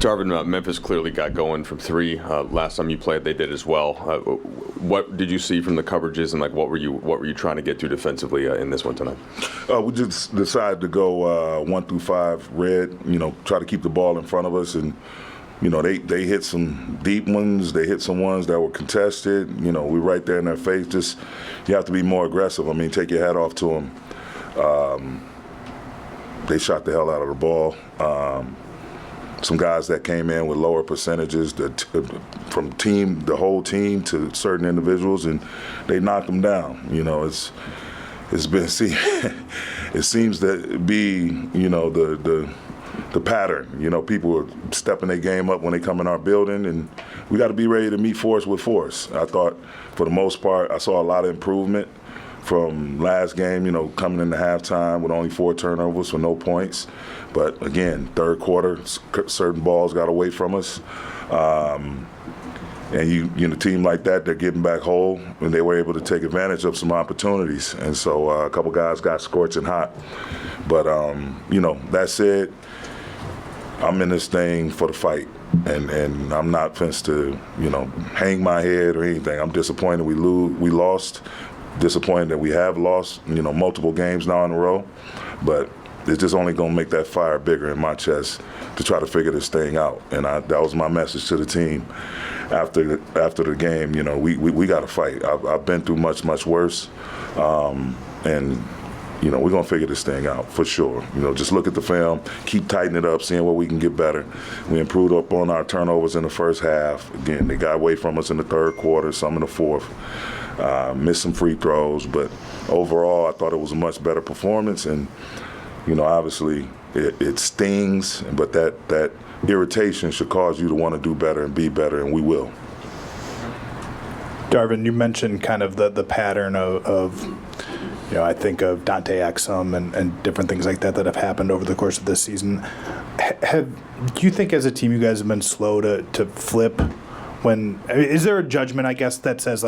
Darvin, Memphis clearly got going from three. Last time you played, they did as well. What did you see from the coverages, and what were you trying to get to defensively in this one tonight? We just decided to go 1 through 5 red. Try to keep the ball in front of us, and they hit some deep ones. They hit some ones that were contested. We right there in their face. Just you have to be more aggressive. Take your hat off to them. They shot the hell out of the ball. Some guys that came in with lower percentages from the whole team to certain individuals, and they knocked them down. It's been it seems to be the pattern. People are stepping their game up when they come in our building, and we got to be ready to meet force with force. I thought for the most part I saw a lot of improvement from last game, coming into halftime with only 4 turnovers for no points. But again, third quarter, certain balls got away from us. And a team like that, they're getting back whole, and they were able to take advantage of some opportunities. And so a couple guys got scorching hot. But, that said, I'm in this thing for the fight. And I'm not fenced to, hang my head or anything. I'm disappointed we lost. Disappointed that we have lost, multiple games now in a row, but it's just only going to make that fire bigger in my chest to try to figure this thing out. And that was my message to the team after the game. We got to fight. I've been through much worse, and we're going to figure this thing out for sure. Just look at the film, keep tightening it up, seeing where we can get better. We improved up on our turnovers in the first half. Again, they got away from us in the third quarter, some in the fourth. Missed some free throws, but overall I thought it was a much better performance. And obviously it stings, but that irritation should cause you to want to do better and be better, and we will. Darvin, you mentioned kind of the pattern of I think of Dante Exum and different things like that have happened over the course of this season. Do you think as a team you guys have been slow to flip? Is there a judgment, I guess, that says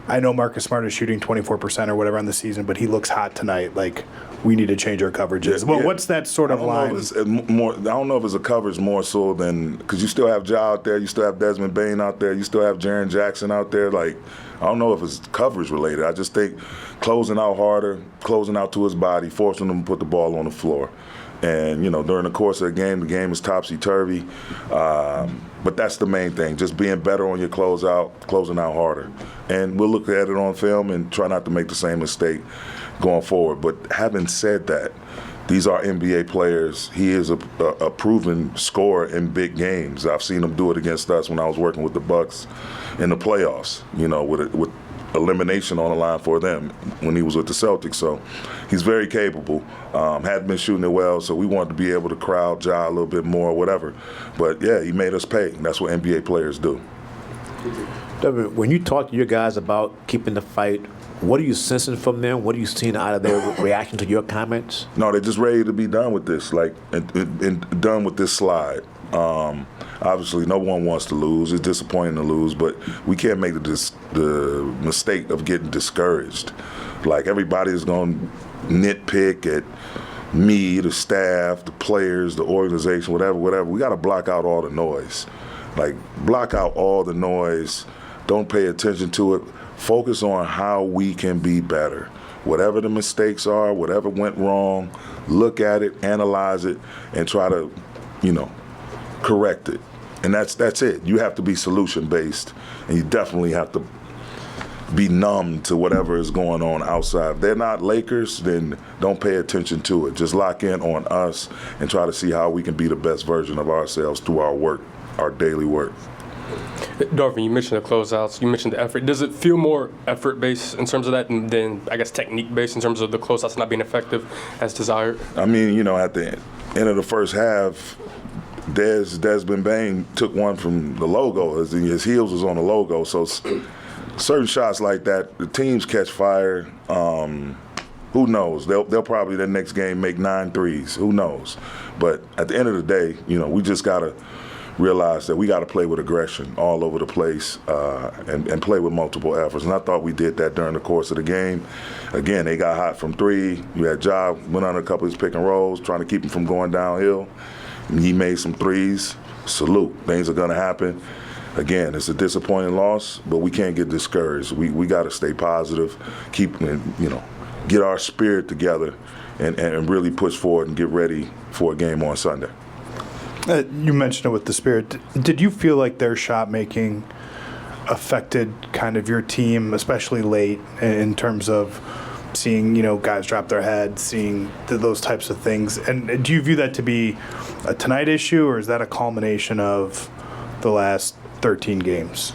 I know Marcus Smart is shooting 24% or whatever on the season, but he looks hot tonight. We need to change our coverages. Well, what's that sort of line? I don't know if it's a coverage more so than because you still have Ja out there, you still have Desmond Bane out there, you still have Jaren Jackson out there. I don't know if it's coverage related. I just think closing out harder, closing out to his body, forcing him to put the ball on the floor. And, during the course of the game is topsy-turvy. But that's the main thing, just being better on your closeout, closing out harder. And we'll look at it on film and try not to make the same mistake going forward. But having said that, these are NBA players. He is a proven scorer in big games. I've seen him do it against us when I was working with the Bucks in the playoffs, with elimination on the line for them when he was with the Celtics. So he's very capable. Hadn't been shooting it well, so we wanted to be able to crowd Ja a little bit more or whatever. But, yeah, he made us pay. That's what NBA players do. When you talk to your guys about keeping the fight, what are you sensing from them? What are you seeing out of their reaction to your comments? No, they're just ready to be done with this, and done with this slide. Obviously, no one wants to lose. It's disappointing to lose, but we can't make the mistake of getting discouraged. Everybody is going to nitpick at me, the staff, the players, the organization, whatever. We got to block out all the noise. Block out all the noise. Don't pay attention to it. Focus on how we can be better. Whatever the mistakes are, whatever went wrong, look at it, analyze it, and try to, correct it. And that's it. You have to be solution-based, and you definitely have to be numb to whatever is going on outside. If they're not Lakers, then don't pay attention to it. Just lock in on us and try to see how we can be the best version of ourselves through our work, our daily work. Darvin, you mentioned the closeouts, you mentioned the effort. Does it feel more effort-based in terms of that than, I guess, technique-based in terms of the closeouts not being effective as desired? At the end of the first half, Desmond Bane took one from the logo. His heels was on the logo. So certain shots like that, the teams catch fire. Who knows? They'll probably the next game make 9 threes. Who knows? But at the end of the day, we just got to realize that we got to play with aggression all over the place and play with multiple efforts. And I thought we did that during the course of the game. Again, they got hot from 3. You had Ja went on a couple of his pick and rolls, trying to keep him from going downhill. He made some threes. Salute. Things are going to happen. Again, it's a disappointing loss, but we can't get discouraged. We got to stay positive, get our spirit together, and really push forward and get ready for a game on Sunday. You mentioned it with the spirit. Did you feel like their shot making affected kind of your team, especially late, in terms of seeing guys drop their heads, seeing those types of things? And do you view that to be a tonight issue, or is that a culmination of the last 13 games?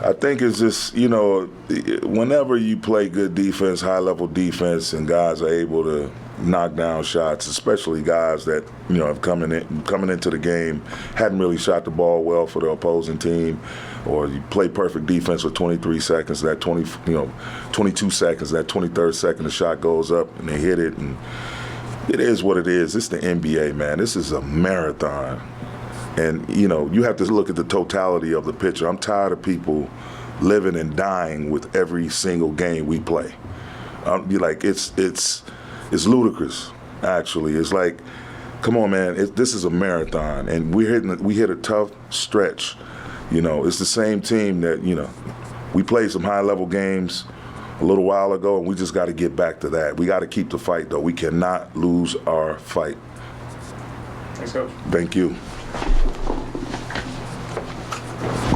I think it's just, whenever you play good defense, high-level defense, and guys are able to knock down shots, especially guys that, have coming into the game, hadn't really shot the ball well for the opposing team, or you play perfect defense with 23 seconds, 22 seconds, that 23rd second the shot goes up and they hit it, and it is what it is. It's the NBA, man. This is a marathon. And, you have to look at the totality of the picture. I'm tired of people living and dying with every single game we play. It's ludicrous, actually. It's like, come on, man, this is a marathon. And we hit a tough stretch. It's the same team that, we played some high-level games a little while ago, and we just got to get back to that. We got to keep the fight, though. We cannot lose our fight. Thanks, Coach. Thank you.